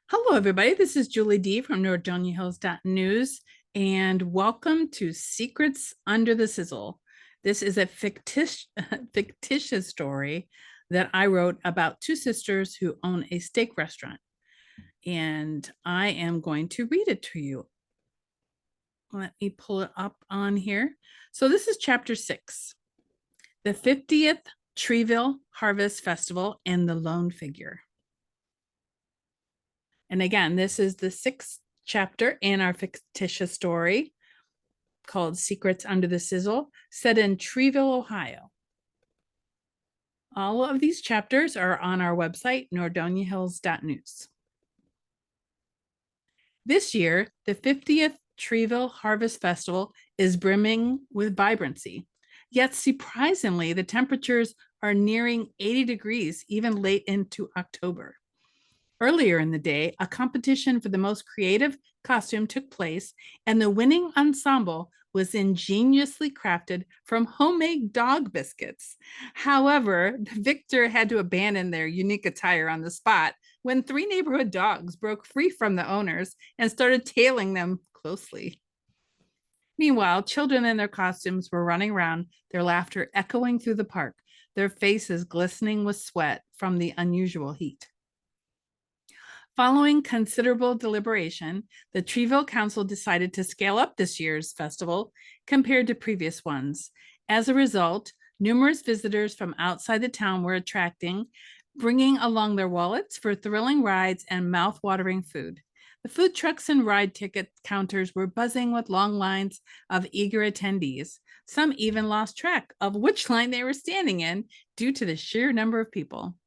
Hello, everybody. This is Julie D. from Nordonia Hills.news, and welcome to Secrets Under the Sizzle. This is a fictitious story that I wrote about two sisters who own a steak restaurant, and I am going to read it to you. Let me pull it up on here. So, this is chapter 6, the 50th Treeville Harvest Festival and the Lone Figure. And again, this is the 6th chapter in our fictitious story called Secrets Under the Sizzle, set in Treeville, Ohio. All of these chapters are on our website, NordoniaHills.news. This year, the 50th Treeville Harvest Festival is brimming with vibrancy. Yet, surprisingly, the temperatures are nearing 80 degrees even late into October. Earlier in the day, a competition for the most creative costume took place, and the winning ensemble was ingeniously crafted from homemade dog biscuits. However, the victor had to abandon their unique attire on the spot when 3 neighborhood dogs broke free from the owners and started tailing them closely. Meanwhile, children in their costumes were running around, their laughter echoing through the park, their faces glistening with sweat from the unusual heat. Following considerable deliberation, the Treeville Council decided to scale up this year's festival compared to previous ones. As a result, numerous visitors from outside the town were attracting, bringing along their wallets for thrilling rides and mouth-watering food. The food trucks and ride ticket counters were buzzing with long lines of eager attendees. Some even lost track of which line they were standing in due to the sheer number of people.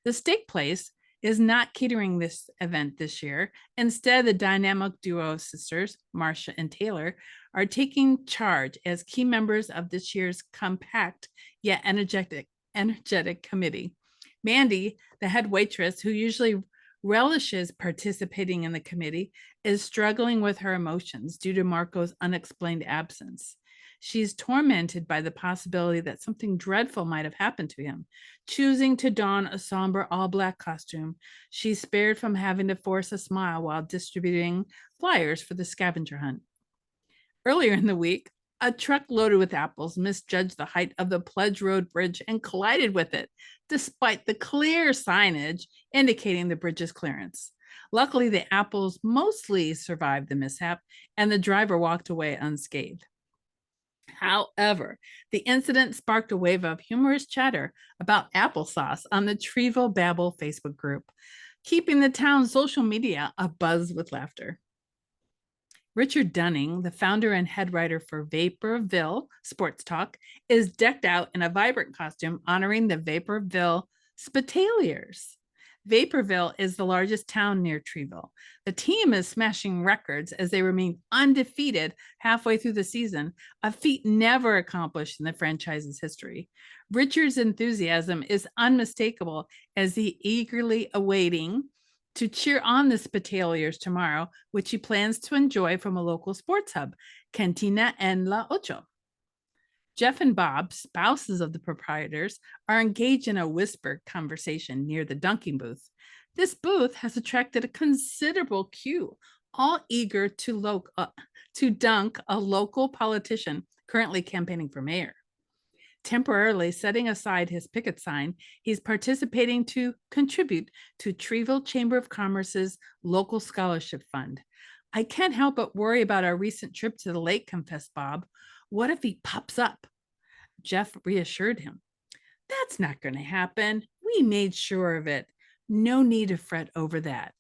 The steak place is not catering this event this year. Instead, the dynamic duo of sisters, Marcia and Taylor, are taking charge as key members of this year's compact yet energetic committee. Mandy, the head waitress, who usually relishes participating in the committee, is struggling with her emotions due to Marco's unexplained absence. She's tormented by the possibility that something dreadful might have happened to him. Choosing to don a somber all-black costume, she's spared from having to force a smile while distributing flyers for the scavenger hunt. Earlier in the week, a truck loaded with apples misjudged the height of the Pledge Road Bridge and collided with it, despite the clear signage indicating the bridge's clearance. Luckily, the apples mostly survived the mishap, and the driver walked away unscathed. However, the incident sparked a wave of humorous chatter about applesauce on the Treeville Babble Facebook group, keeping the town's social media abuzz with laughter. Richard Dunning, the founder and head writer for Vaporville Sports Talk, is decked out in a vibrant costume honoring the Vaporville Spitaliers. Vaporville is the largest town near Treeville. The team is smashing records as they remain undefeated halfway through the season, a feat never accomplished in the franchise's history. Richard's enthusiasm is unmistakable as he eagerly awaiting to cheer on the Spitaliers tomorrow, which he plans to enjoy from a local sports hub, Cantina en la Ocho. Jeff and Bob, spouses of the proprietors, are engaged in a whispered conversation near the dunking booth. This booth has attracted a considerable queue, all eager to dunk a local politician currently campaigning for mayor. Temporarily setting aside his picket sign, he's participating to contribute to Treeville Chamber of Commerce's local scholarship fund. I can't help but worry about our recent trip to the lake, confessed Bob. What if he pops up? Jeff reassured him. That's not going to happen. We made sure of it. No need to fret over that.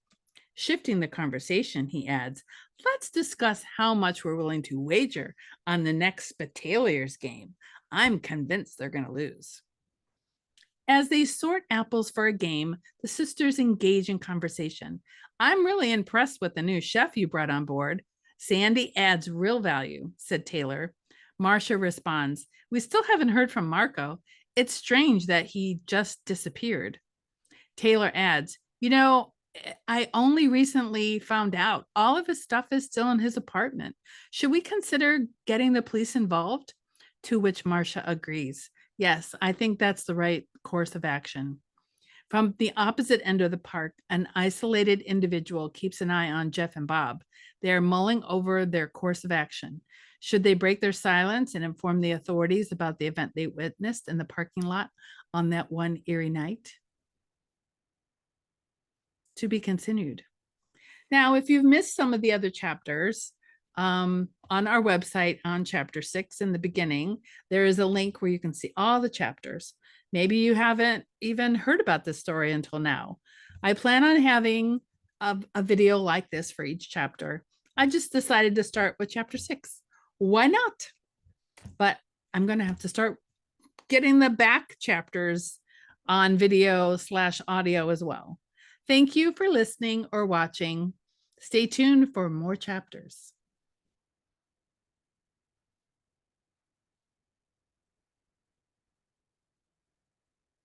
Shifting the conversation, he adds, let's discuss how much we're willing to wager on the next Spitaliers game. I'm convinced they're going to lose. As they sort apples for a game, the sisters engage in conversation. I'm really impressed with the new chef you brought on board. Sandy adds real value, said Taylor. Marcia responds, we still haven't heard from Marco. It's strange that he just disappeared. Taylor adds, I only recently found out all of his stuff is still in his apartment. Should we consider getting the police involved? To which Marcia agrees. Yes, I think that's the right course of action. From the opposite end of the park, an isolated individual keeps an eye on Jeff and Bob. They are mulling over their course of action. Should they break their silence and inform the authorities about the event they witnessed in the parking lot on that one eerie night? To be continued. Now, if you've missed some of the other chapters, on our website on chapter 6 in the beginning, there is a link where you can see all the chapters. Maybe you haven't even heard about this story until now. I plan on having a video like this for each chapter. I just decided to start with chapter 6. Why not? But I'm going to have to start getting the back chapters on video / audio as well. Thank you for listening or watching. Stay tuned for more chapters.